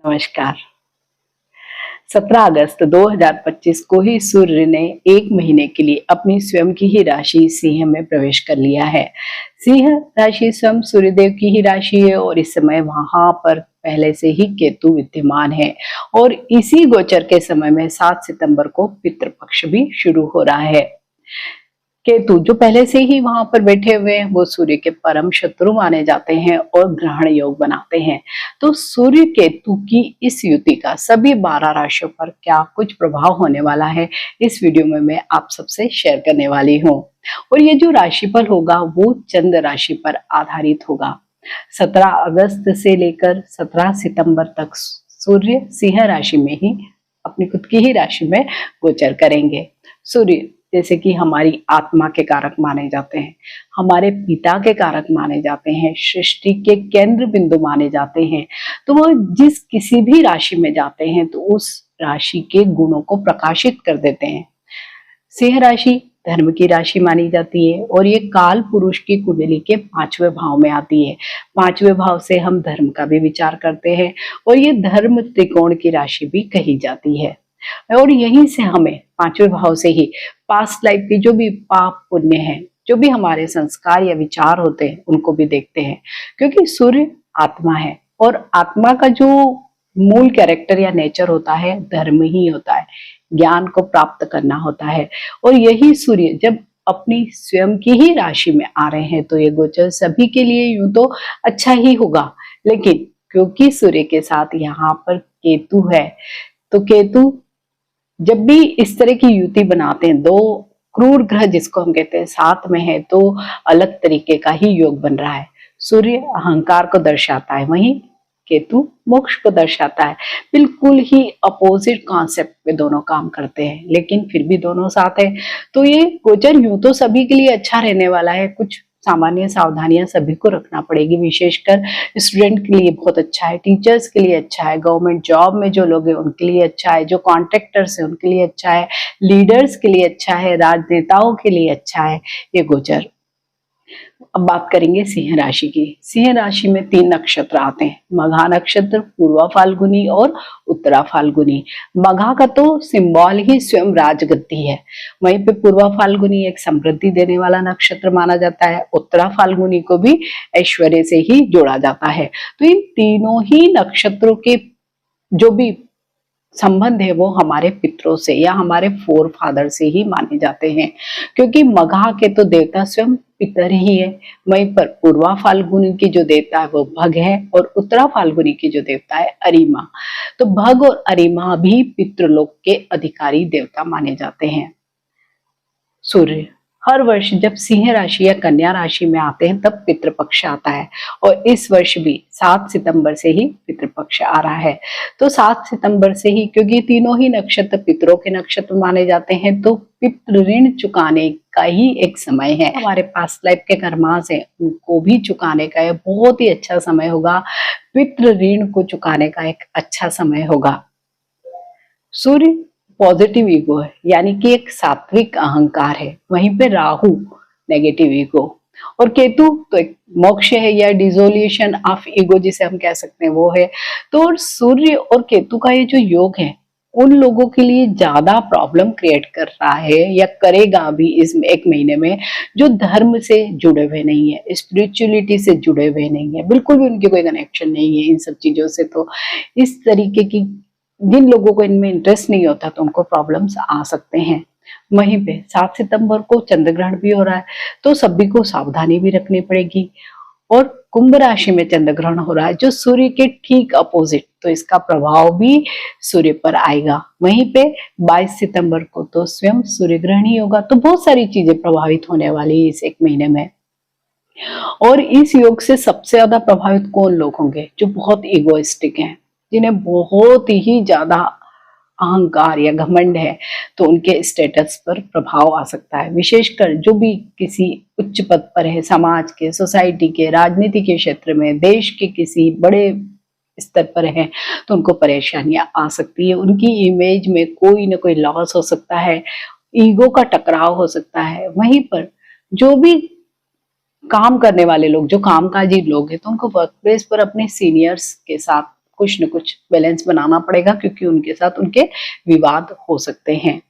नमस्कार। 17 अगस्त 2025 को ही सूर्य ने एक महीने के लिए अपनी स्वयं की ही राशि सिंह में प्रवेश कर लिया है। सिंह राशि स्वयं सूर्यदेव की ही राशि है और इस समय वहां पर पहले से ही केतु विद्यमान है और इसी गोचर के समय में 7 सितंबर को पितृपक्ष भी शुरू हो रहा है। केतु जो पहले से ही वहां पर बैठे हुए हैं वो सूर्य के परम शत्रु माने जाते हैं और ग्रहण योग बनाते हैं। तो सूर्य केतु की इस युति का सभी 12 राशियों पर क्या कुछ प्रभाव होने वाला है, इस वीडियो में मैं आप सबसे शेयर करने वाली हूँ। और ये जो राशिफल होगा वो चंद्र राशि पर आधारित होगा। 17 अगस्त से लेकर 17 सितंबर तक सूर्य सिंह राशि में ही अपनी खुद की ही राशि में गोचर करेंगे। सूर्य जैसे कि हमारी आत्मा के कारक माने जाते हैं, हमारे पिता के कारक माने जाते हैं, सृष्टि के केंद्र बिंदु माने जाते हैं। तो वो जिस किसी भी राशि में जाते हैं तो उस राशि के गुणों को प्रकाशित कर देते हैं। सिंह राशि धर्म की राशि मानी जाती है और ये काल पुरुष की कुंडली के 5वें भाव में आती है। 5वें भाव से हम धर्म का भी विचार करते हैं और ये धर्म त्रिकोण की राशि भी कही जाती है। और यहीं से हमें 5वें भाव से ही पास्ट लाइफ की जो भी पाप पुण्य है, जो भी हमारे संस्कार या विचार होते हैं उनको भी देखते हैं, क्योंकि सूर्य आत्मा है और आत्मा का जो मूल कैरेक्टर या नेचर होता है धर्म ही होता है, ज्ञान को प्राप्त करना होता है। और यही सूर्य जब अपनी स्वयं की ही राशि में आ रहे हैं तो ये गोचर सभी के लिए यूं तो अच्छा ही होगा, लेकिन क्योंकि सूर्य के साथ यहाँ पर केतु है तो केतु जब भी इस तरह की युति बनाते हैं, दो क्रूर ग्रह जिसको हम कहते हैं साथ में है, तो अलग तरीके का ही योग बन रहा है। सूर्य अहंकार को दर्शाता है, वहीं केतु मोक्ष को दर्शाता है। बिल्कुल ही अपोजिट कॉन्सेप्ट पे दोनों काम करते हैं, लेकिन फिर भी दोनों साथ है। तो ये गोचर यूं तो सभी के लिए अच्छा रहने वाला है। कुछ सामान्य सावधानियां सभी को रखना पड़ेगी, विशेषकर स्टूडेंट के लिए बहुत अच्छा है, टीचर्स के लिए अच्छा है, गवर्नमेंट जॉब में जो लोग हैं उनके लिए अच्छा है, जो कॉन्ट्रैक्टर्स हैं उनके लिए अच्छा है, लीडर्स के लिए अच्छा है, राजनेताओं के लिए अच्छा है ये गोचर। अब बात करेंगे सिंह राशि की। सिंह राशि में 3 नक्षत्र आते हैं, मघा नक्षत्र, पूर्वा फाल्गुनी और उत्तरा फाल्गुनी। मघा का तो सिंबल ही स्वयं राजगद्दी है, वहीं पे पूर्वा फाल्गुनी एक समृद्धि देने वाला नक्षत्र माना जाता है, उत्तरा फाल्गुनी को भी ऐश्वर्य से ही जोड़ा जाता है। तो इन तीनों ही नक्षत्रों के जो भी संबंध है वो हमारे पितरों से या हमारे फोर फादर से ही माने जाते हैं, क्योंकि मघा के तो देवता स्वयं पितर ही है। वहीं पर पूर्वा फाल्गुनी की जो देवता है वो भग है और उत्तरा फाल्गुनी की जो देवता है अरिमा। तो भग और अरिमा भी पितृलोक के अधिकारी देवता माने जाते हैं। सूर्य हर वर्ष जब सिंह राशि या कन्या राशि में आते हैं तब पितृपक्ष आता है और इस वर्ष भी 7 सितंबर से ही पितृपक्ष आ रहा है। तो 7 सितंबर से ही, क्योंकि तीनों ही नक्षत्र पितरों के नक्षत्र माने जाते हैं, तो पितृ ऋण चुकाने का ही एक समय है। हमारे पास लाइफ के कर्मास है उनको भी चुकाने का यह बहुत ही अच्छा समय होगा। पितृ ऋण को चुकाने का एक अच्छा समय होगा। सूर्य पॉजिटिव ईगो है, यानी कि एक सात्विक अहंकार है, वहीं पे राहु नेगेटिव ईगो और केतु तो एक मोक्ष है या डिसोल्यूशन ऑफ ईगो जिसे हम कह सकते हैं वो है। तो और सूर्य और केतु का ये जो योग है उन लोगों के लिए ज्यादा प्रॉब्लम क्रिएट कर रहा है या करेगा अभी इस एक महीने में, जो धर्म से जुड़े हुए नहीं है, स्पिरिचुअलिटी से जुड़े हुए नहीं है, बिल्कुल भी उनकी कोई कनेक्शन नहीं है इन सब चीजों से। तो इस तरीके की जिन लोगों को इनमें इंटरेस्ट नहीं होता तो उनको प्रॉब्लम्स आ सकते हैं। वहीं पे 7 सितंबर को चंद्र ग्रहण भी हो रहा है तो सभी को सावधानी भी रखनी पड़ेगी। और कुंभ राशि में चंद्र ग्रहण हो रहा है जो सूर्य के ठीक अपोजिट, तो इसका प्रभाव भी सूर्य पर आएगा। वहीं पे 22 सितंबर को तो स्वयं सूर्य ग्रहण ही होगा। तो बहुत सारी चीजें प्रभावित होने वाली है इस एक महीने में। और इस योग से सबसे ज्यादा प्रभावित कौन लोग होंगे? जो बहुत इगोइस्टिक हैं, जिन्हें बहुत ही ज्यादा अहंकार या घमंड है, तो उनके स्टेटस पर प्रभाव आ सकता है। विशेषकर जो भी किसी उच्च पद पर है, समाज के, सोसाइटी के, राजनीति के क्षेत्र में, देश के किसी बड़े स्तर पर है, तो उनको परेशानियां आ सकती है। उनकी इमेज में कोई ना कोई लॉस हो सकता है, ईगो का टकराव हो सकता है। वहीं पर जो भी काम करने वाले लोग, जो कामकाजी लोग हैं, तो उनको वर्क प्लेस पर अपने सीनियर्स के साथ कुछ न कुछ बैलेंस बनाना पड़ेगा, क्योंकि उनके साथ उनके विवाद हो सकते हैं।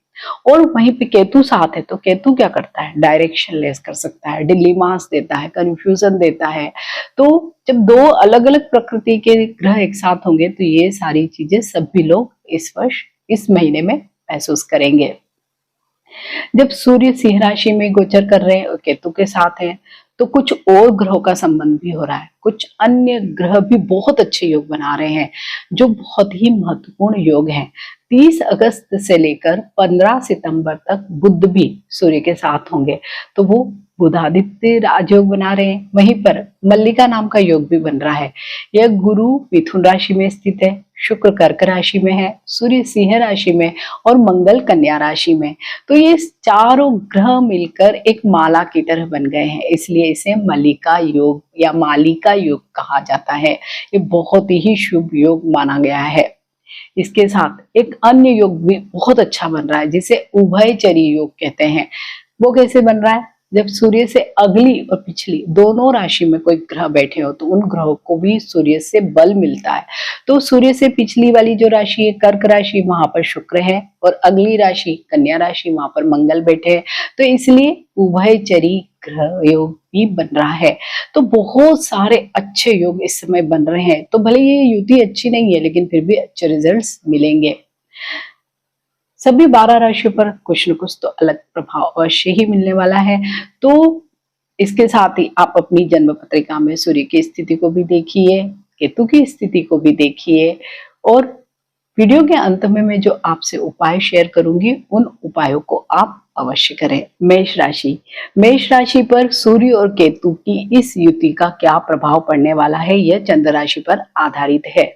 और वहीं पे केतु साथ है, तो केतु क्या करता है, डायरेक्शन लेस कर सकता है, डिलेमास देता है, कंफ्यूजन देता है। तो जब दो अलग अलग प्रकृति के ग्रह एक साथ होंगे तो ये सारी चीजें सभी लोग इस वर्ष इस महीने में महसूस करेंगे। जब सूर्य सिंह राशि में गोचर कर रहे हैं और केतु के साथ हैं, तो कुछ और ग्रहों का संबंध भी हो रहा है। कुछ अन्य ग्रह भी बहुत अच्छे योग बना रहे हैं, जो बहुत ही महत्वपूर्ण योग हैं। 30 अगस्त से लेकर 15 सितंबर तक बुध भी सूर्य के साथ होंगे, तो वो बुधादित्य राजयोग बना रहे हैं। वहीं पर मल्लिका नाम का योग भी बन रहा है। यह गुरु मिथुन राशि में स्थित है, शुक्र कर्क राशि में है, सूर्य सिंह राशि में और मंगल कन्या राशि में। तो ये चारों ग्रह मिलकर एक माला की तरह बन गए हैं, इसलिए इसे मल्लिका योग या मालिका योग कहा जाता है। ये बहुत ही शुभ योग माना गया है। इसके साथ एक अन्य योग भी बहुत अच्छा बन रहा है, जिसे उभयचरी योग कहते हैं। वो कैसे बन रहा है, जब सूर्य से अगली और पिछली दोनों राशि में कोई ग्रह बैठे हो तो उन ग्रहों को भी सूर्य से बल मिलता है। तो सूर्य से पिछली वाली जो राशि है कर्क राशि, वहां पर शुक्र है, और अगली राशि कन्या राशि, वहां पर मंगल बैठे हैं। तो इसलिए उभयचरी ग्रह योग भी बन रहा है। तो बहुत सारे अच्छे योग इस समय बन रहे हैं। तो भले ये युति अच्छी नहीं है, लेकिन फिर भी अच्छे रिजल्ट्स मिलेंगे। सभी 12 राशियों पर कुछ न कुछ तो अलग प्रभाव अवश्य ही मिलने वाला है। तो इसके साथ ही आप अपनी जन्म पत्रिका में सूर्य की स्थिति को भी देखिए, केतु की स्थिति को भी देखिए, और वीडियो के अंत में मैं जो आपसे उपाय शेयर करूंगी उन उपायों को आप अवश्य करें। मेष राशि, मेष राशि पर सूर्य और केतु की इस युति का क्या प्रभाव पड़ने वाला है, यह चंद्र राशि पर आधारित है।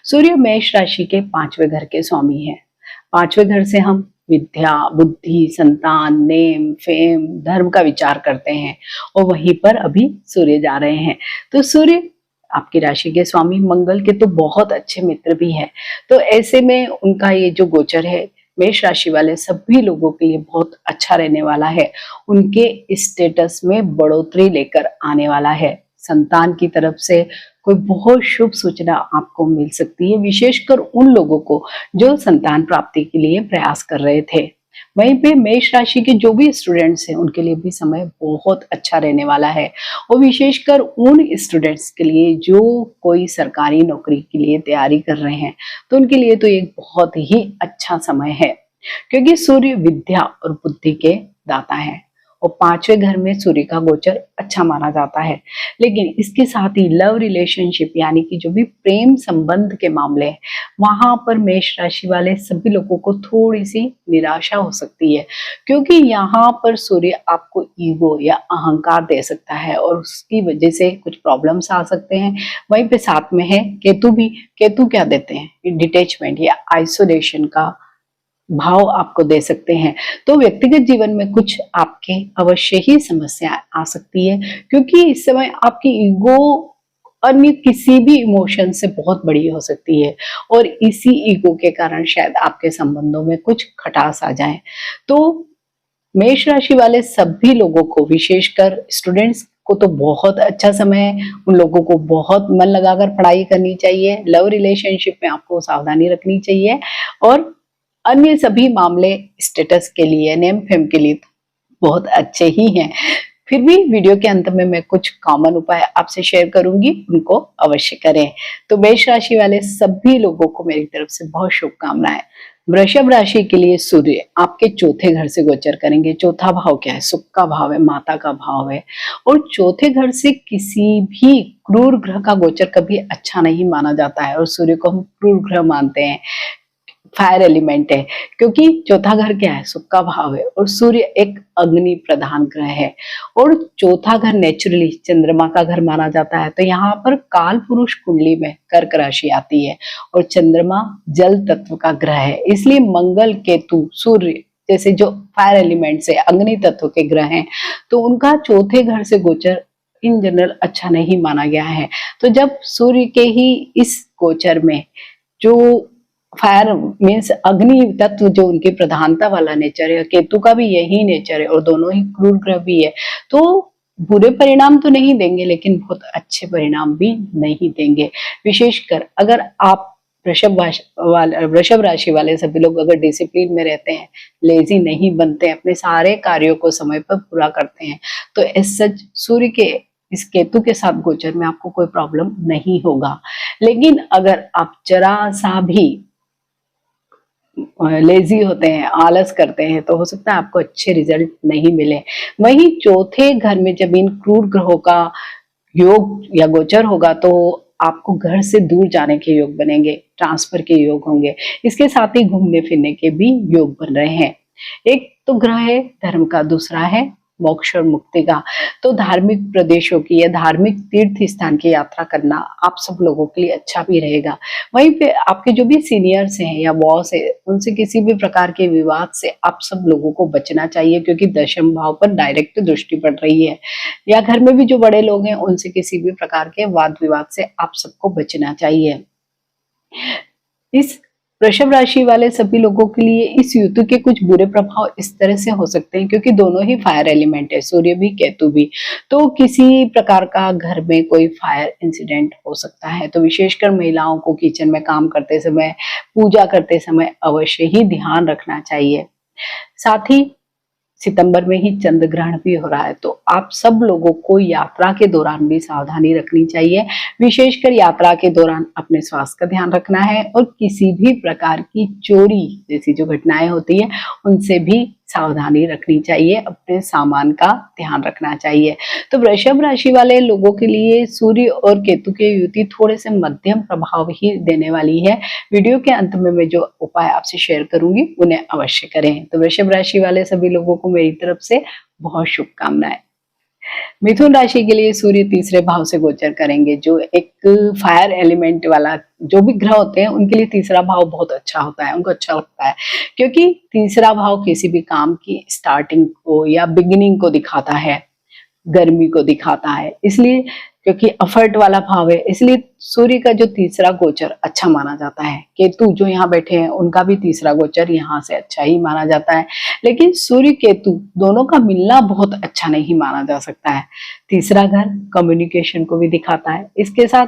सूर्य मेष राशि के 5वें घर के स्वामी है। 5वें घर से हम विद्या, बुद्धि, संतान, नेम, फेम, धर्म का विचार करते हैं, और वहीं पर अभी सूर्य जा रहे हैं। तो सूर्य आपकी राशि के स्वामी मंगल के तो बहुत अच्छे मित्र भी हैं। तो ऐसे में उनका ये जो गोचर है मेष राशि वाले सभी लोगों के लिए बहुत अच्छा रहने वाला है। उनके स्टेटस में बढ़ोतरी लेकर आने वाला है। संतान की तरफ से कोई बहुत शुभ सूचना आपको मिल सकती है, विशेषकर उन लोगों को जो संतान प्राप्ति के लिए प्रयास कर रहे थे। वहीं पे मेष राशि के जो भी स्टूडेंट्स हैं उनके लिए भी समय बहुत अच्छा रहने वाला है, और विशेषकर उन स्टूडेंट्स के लिए जो कोई सरकारी नौकरी के लिए तैयारी कर रहे हैं, तो उनके लिए तो एक बहुत ही अच्छा समय है, क्योंकि सूर्य विद्या और बुद्धि के दाता है, और 5वें घर में सूर्य का गोचर अच्छा माना जाता है। लेकिन इसके साथ ही लव रिलेशनशिप यानी कि जो भी प्रेम संबंध के मामले हैं, वहां पर मेष राशि वाले सभी लोगों को थोड़ी सी निराशा हो सकती है, क्योंकि यहाँ पर सूर्य आपको ईगो या अहंकार दे सकता है, और उसकी वजह से कुछ प्रॉब्लम्स आ सकते हैं। वहीं पे साथ में है केतु भी। केतु क्या देते हैं, डिटेचमेंट या आइसोलेशन का भाव आपको दे सकते हैं। तो व्यक्तिगत जीवन में कुछ आपके अवश्य ही समस्या आ सकती है, क्योंकि इस समय आपकी ईगो अन्य किसी भी इमोशन से बहुत बड़ी हो सकती है, और इसी ईगो के कारण शायद आपके संबंधों में कुछ खटास आ जाए। तो मेष राशि वाले सभी लोगों को, विशेषकर स्टूडेंट्स को तो बहुत अच्छा समय है। उन लोगों को बहुत मन लगाकर पढ़ाई करनी चाहिए। लव रिलेशनशिप में आपको सावधानी रखनी चाहिए, और अन्य सभी मामले स्टेटस के लिए, नेम फेम के लिए बहुत अच्छे ही हैं। फिर भी वीडियो के अंत में मैं कुछ कॉमन उपाय आपसे शेयर करूंगी, उनको अवश्य करें। तो मेष राशि वाले सभी लोगों को मेरी तरफ से बहुत शुभकामनाएं। वृषभ राशि के लिए सूर्य आपके चौथे घर से गोचर करेंगे। चौथा भाव क्या है, सुख का भाव है, माता का भाव है, और चौथे घर से किसी भी क्रूर ग्रह का गोचर कभी अच्छा नहीं माना जाता है, और सूर्य को हम क्रूर ग्रह मानते हैं, फायर एलिमेंट है, क्योंकि चौथा घर क्या है, सुख का भाव है, और सूर्य एक अग्नि प्रधान ग्रह है, और चौथा घर नेचुरली चंद्रमा का घर माना जाता है। तो यहाँ पर काल पुरुष कुंडली में कर्क राशि आती है, और चंद्रमा जल तत्व का ग्रह है, इसलिए मंगल, केतु, सूर्य जैसे जो फायर एलिमेंट से अग्नि तत्व के ग्रह हैं, तो उनका चौथे घर से गोचर इन जनरल अच्छा नहीं माना गया है। तो जब सूर्य के ही इस गोचर में जो फायर मीन्स अग्नि तत्व जो उनकी प्रधानता वाला नेचर है, केतु का भी यही नेचर है, और दोनों ही क्रूर ग्रह भी है, तो बुरे परिणाम तो नहीं देंगे लेकिन बहुत अच्छे परिणाम भी नहीं देंगे। विशेषकर अगर आप वृषभ राशि वाले सभी लोग अगर डिसिप्लिन में रहते हैं, लेजी नहीं बनते हैं, अपने सारे कार्यों को समय पर पूरा करते हैं, तो एज सच सूर्य के इस केतु के साथ गोचर में आपको कोई प्रॉब्लम नहीं होगा। लेकिन अगर आप जरा सा भी लेजी होते हैं, आलस करते हैं, तो हो सकता है आपको अच्छे रिजल्ट नहीं मिले। वहीं चौथे घर में जब इन क्रूर ग्रहों का योग या गोचर होगा तो आपको घर से दूर जाने के योग बनेंगे, ट्रांसफर के योग होंगे। इसके साथ ही घूमने फिरने के भी योग बन रहे हैं। एक तो ग्रह है धर्म का, दूसरा है मोक्ष और मुक्ति का। तो धार्मिक प्रदेशों की या धार्मिक तीर्थ स्थान की यात्रा करना आप सब लोगों के लिए अच्छा भी रहेगा। वहीं पे आपके जो भी सीनियर्स हैं या बॉस है, उनसे किसी भी प्रकार के विवाद से आप सब लोगों को बचना चाहिए, क्योंकि दशम भाव पर डायरेक्ट दृष्टि पड़ रही है। या घर में भी जो बड़े लोग हैं उनसे किसी भी प्रकार के वाद विवाद से आप सबको बचना चाहिए। इस वृषभ राशि वाले सभी लोगों के लिए इस युति के कुछ बुरे प्रभाव इस तरह से हो सकते हैं, क्योंकि दोनों ही फायर एलिमेंट है, सूर्य भी केतु भी, तो किसी प्रकार का घर में कोई फायर इंसिडेंट हो सकता है। तो विशेषकर महिलाओं को किचन में काम करते समय, पूजा करते समय अवश्य ही ध्यान रखना चाहिए। साथ ही सितंबर में ही चंद्र ग्रहण भी हो रहा है, तो आप सब लोगों को यात्रा के दौरान भी सावधानी रखनी चाहिए। विशेषकर यात्रा के दौरान अपने स्वास्थ्य का ध्यान रखना है और किसी भी प्रकार की चोरी जैसी जो घटनाएं होती है उनसे भी सावधानी रखनी चाहिए, अपने सामान का ध्यान रखना चाहिए। तो वृषभ राशि वाले लोगों के लिए सूर्य और केतु की युति थोड़े से मध्यम प्रभाव ही देने वाली है। वीडियो के अंत में मैं जो उपाय आपसे शेयर करूंगी उन्हें अवश्य करें। तो वृषभ राशि वाले सभी लोगों को मेरी तरफ से बहुत शुभकामनाएं। मिथुन राशि के लिए सूर्य तीसरे भाव से गोचर करेंगे, जो एक फायर एलिमेंट वाला जो भी ग्रह होते हैं उनके लिए तीसरा भाव बहुत अच्छा होता है, उनको अच्छा लगता है, क्योंकि तीसरा भाव किसी भी काम की स्टार्टिंग को या बिगिनिंग को दिखाता है, गर्मी को दिखाता है। इसलिए क्योंकि एफर्ट वाला भाव है, इसलिए सूर्य का जो तीसरा गोचर अच्छा माना जाता है। केतु जो यहाँ बैठे हैं उनका भी तीसरा गोचर यहाँ से अच्छा ही माना जाता है, लेकिन सूर्य केतु दोनों का मिलना बहुत अच्छा नहीं माना जा सकता है। तीसरा घर कम्युनिकेशन को भी दिखाता है, इसके साथ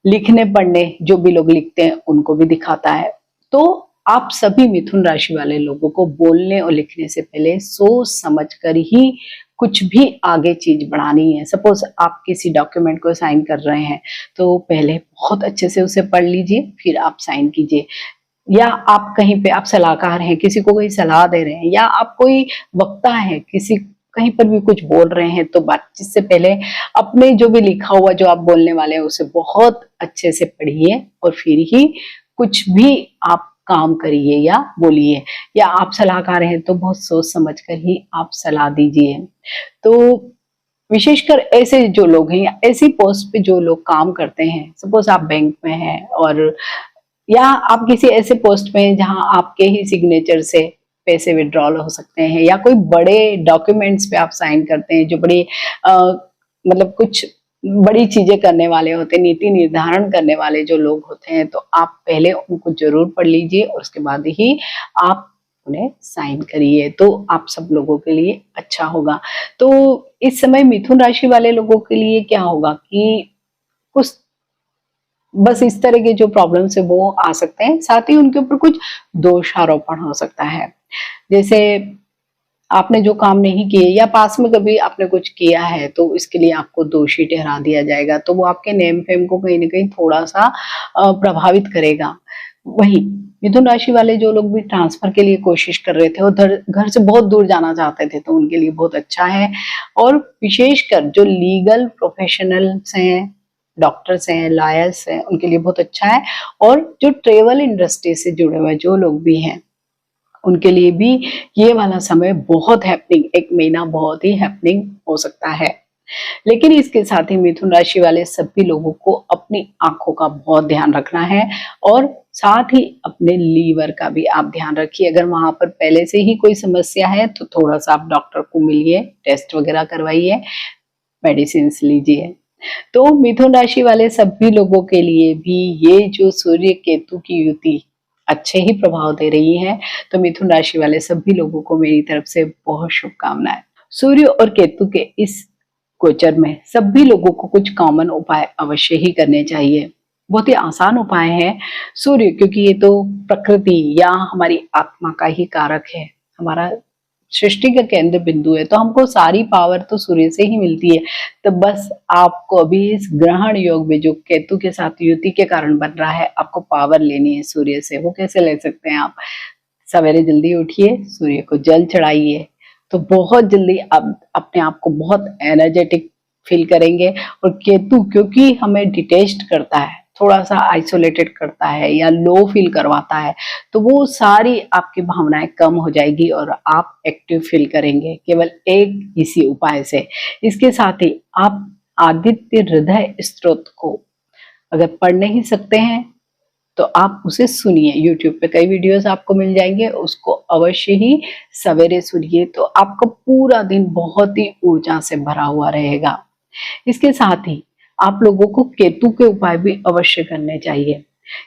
लिखने पढ़ने जो भी लोग लिखते हैं उनको भी दिखाता है। तो आप सभी मिथुन राशि वाले लोगों को बोलने और लिखने से पहले सोच समझ कर ही कुछ भी आगे चीज बढ़ानी है। सपोज आप किसी डॉक्यूमेंट को साइन कर रहे हैं तो पहले बहुत अच्छे से उसे पढ़ लीजिए, फिर आप साइन कीजिए। या आप कहीं पे आप सलाहकार हैं, किसी को कोई सलाह दे रहे हैं, या आप कोई वक्ता है, किसी कहीं पर भी कुछ बोल रहे हैं, तो बातचीत से पहले अपने जो भी लिखा हुआ जो आप बोलने वाले हैं उसे बहुत अच्छे से पढ़िए और फिर ही कुछ भी आप काम करिए या बोलिए। या आप सलाहकार हैं तो बहुत सोच समझ कर ही आप सलाह दीजिए। तो विशेषकर ऐसे जो लोग हैं या ऐसी पोस्ट पे जो लोग काम करते हैं, सपोज आप बैंक में हैं और या आप किसी ऐसे पोस्ट पे हैं जहां आपके ही सिग्नेचर से पैसे विड्रॉल हो सकते हैं, या कोई बड़े डॉक्यूमेंट्स पे आप साइन करते हैं जो बड़ी मतलब कुछ बड़ी चीजें करने वाले होते हैं, नीति निर्धारण करने वाले जो लोग होते हैं, तो आप पहले उनको जरूर पढ़ लीजिए और उसके बाद ही आप उन्हें साइन करिए, तो आप सब लोगों के लिए अच्छा होगा। तो इस समय मिथुन राशि वाले लोगों के लिए क्या होगा कि कुछ बस इस तरह के जो प्रॉब्लम्स है वो आ सकते हैं, साथ ही उनके ऊपर कुछ दोषारोपण हो सकता है। जैसे आपने जो काम नहीं किए या पास में कभी आपने कुछ किया है तो इसके लिए आपको दोषी ठहरा दिया जाएगा, तो वो आपके नेम फेम को कहीं ना कहीं थोड़ा सा प्रभावित करेगा। वही मिथुन राशि वाले जो लोग भी ट्रांसफर के लिए कोशिश कर रहे थे और घर से बहुत दूर जाना चाहते थे तो उनके लिए बहुत अच्छा है। और विशेषकर जो लीगल प्रोफेशनल्स हैं, डॉक्टर्स हैं, लॉयर्स हैं, उनके लिए बहुत अच्छा है। और जो ट्रेवल इंडस्ट्री से जुड़े हुए जो लोग भी हैं उनके लिए भी ये वाला समय बहुत हैपनिंग, एक महीना बहुत ही हैपनिंग हो सकता है। लेकिन इसके साथ ही मिथुन राशि वाले सभी लोगों को अपनी आंखों का बहुत ध्यान रखना है और साथ ही अपने लीवर का भी आप ध्यान रखिए। अगर वहां पर पहले से ही कोई समस्या है तो थोड़ा सा आप डॉक्टर को मिलिए, टेस्ट वगैरह करवाइए, मेडिसिन लीजिए। तो मिथुन राशि वाले सभी लोगों के लिए भी ये जो सूर्य केतु की युति अच्छे ही प्रभाव दे रही है। तो मिथुन राशि वाले सभी लोगों को मेरी तरफ से बहुत शुभकामनाएं। सूर्य और केतु के इस गोचर में सभी लोगों को कुछ कॉमन उपाय अवश्य ही करने चाहिए। बहुत ही आसान उपाय है। सूर्य, क्योंकि ये तो प्रकृति या हमारी आत्मा का ही कारक है, हमारा सृष्टि का केंद्र बिंदु है, तो हमको सारी पावर तो सूर्य से ही मिलती है। तो बस आपको अभी इस ग्रहण योग में जो केतु के साथ युति के कारण बन रहा है, आपको पावर लेनी है सूर्य से। वो कैसे ले सकते हैं आप? सवेरे जल्दी उठिए, सूर्य को जल चढ़ाइए, तो बहुत जल्दी आप अपने आप को बहुत एनर्जेटिक फील करेंगे। और केतु क्योंकि हमें डिटेच्ड करता है, थोड़ा सा आइसोलेटेड करता है या लो फील करवाता है, तो वो सारी आपकी भावनाएं कम हो जाएगी और आप एक्टिव फील करेंगे केवल एक इसी उपाय से। इसके साथ ही आप आदित्य हृदय स्तोत्र को अगर पढ़ नहीं सकते हैं तो आप उसे सुनिए। यूट्यूब पे कई वीडियोस आपको मिल जाएंगे, उसको अवश्य ही सवेरे सुनिए, तो आपका पूरा दिन बहुत ही ऊर्जा से भरा हुआ रहेगा। इसके साथ ही आप लोगों को केतु के उपाय भी अवश्य करने चाहिए।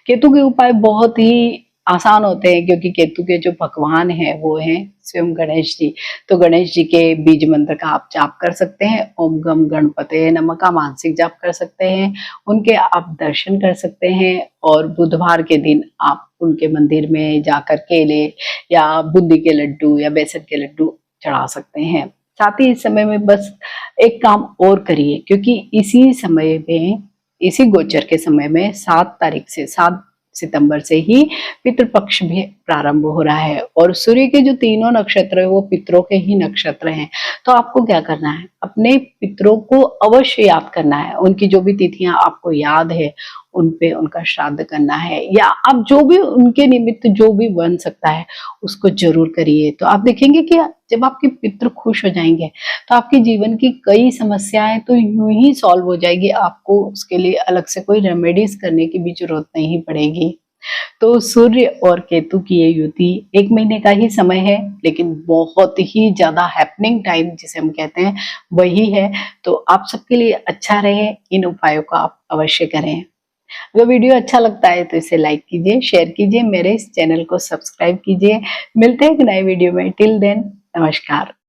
केतु के उपाय बहुत ही आसान होते हैं, क्योंकि केतु के जो भगवान हैं वो हैं स्वयं गणेश जी। तो गणेश जी के बीज मंत्र का आप जाप कर सकते हैं। ओम गम गणपते नमः का मानसिक जाप कर सकते हैं। उनके आप दर्शन कर सकते हैं, और बुधवार के दिन आप उनके मंदिर में जाकर केले या बूंदी के लड्डू या बेसन के लड्डू चढ़ा सकते हैं। साथ ही इस समय में बस एक काम और करिए, क्योंकि इसी समय में, इसी गोचर के समय में 7 तारीख से 7 सितंबर से ही पितृपक्ष भी प्रारंभ हो रहा है, और सूर्य के जो तीनों नक्षत्र है वो पितरों के ही नक्षत्र हैं। तो आपको क्या करना है? अपने पितरों को अवश्य याद करना है। उनकी जो भी तिथियां आपको याद है उन पे उनका श्राद्ध करना है, या आप जो भी उनके निमित्त जो भी बन सकता है उसको जरूर करिए। तो आप देखेंगे कि जब आपके पितृ खुश हो जाएंगे तो आपके जीवन की कई समस्याएं तो यूं ही सॉल्व हो जाएगी। आपको उसके लिए अलग से कोई रेमेडीज करने की भी जरूरत नहीं पड़ेगी। तो सूर्य और केतु की ये युति 1 महीने का ही समय है, लेकिन बहुत ही ज्यादा हैपनिंग टाइम जिसे हम कहते हैं वही है। तो आप सबके लिए अच्छा रहे, इन उपायों को आप अवश्य करें। अगर वीडियो अच्छा लगता है तो इसे लाइक कीजिए, शेयर कीजिए, मेरे इस चैनल को सब्सक्राइब कीजिए। मिलते हैं एक नए वीडियो में। टिल देन, नमस्कार।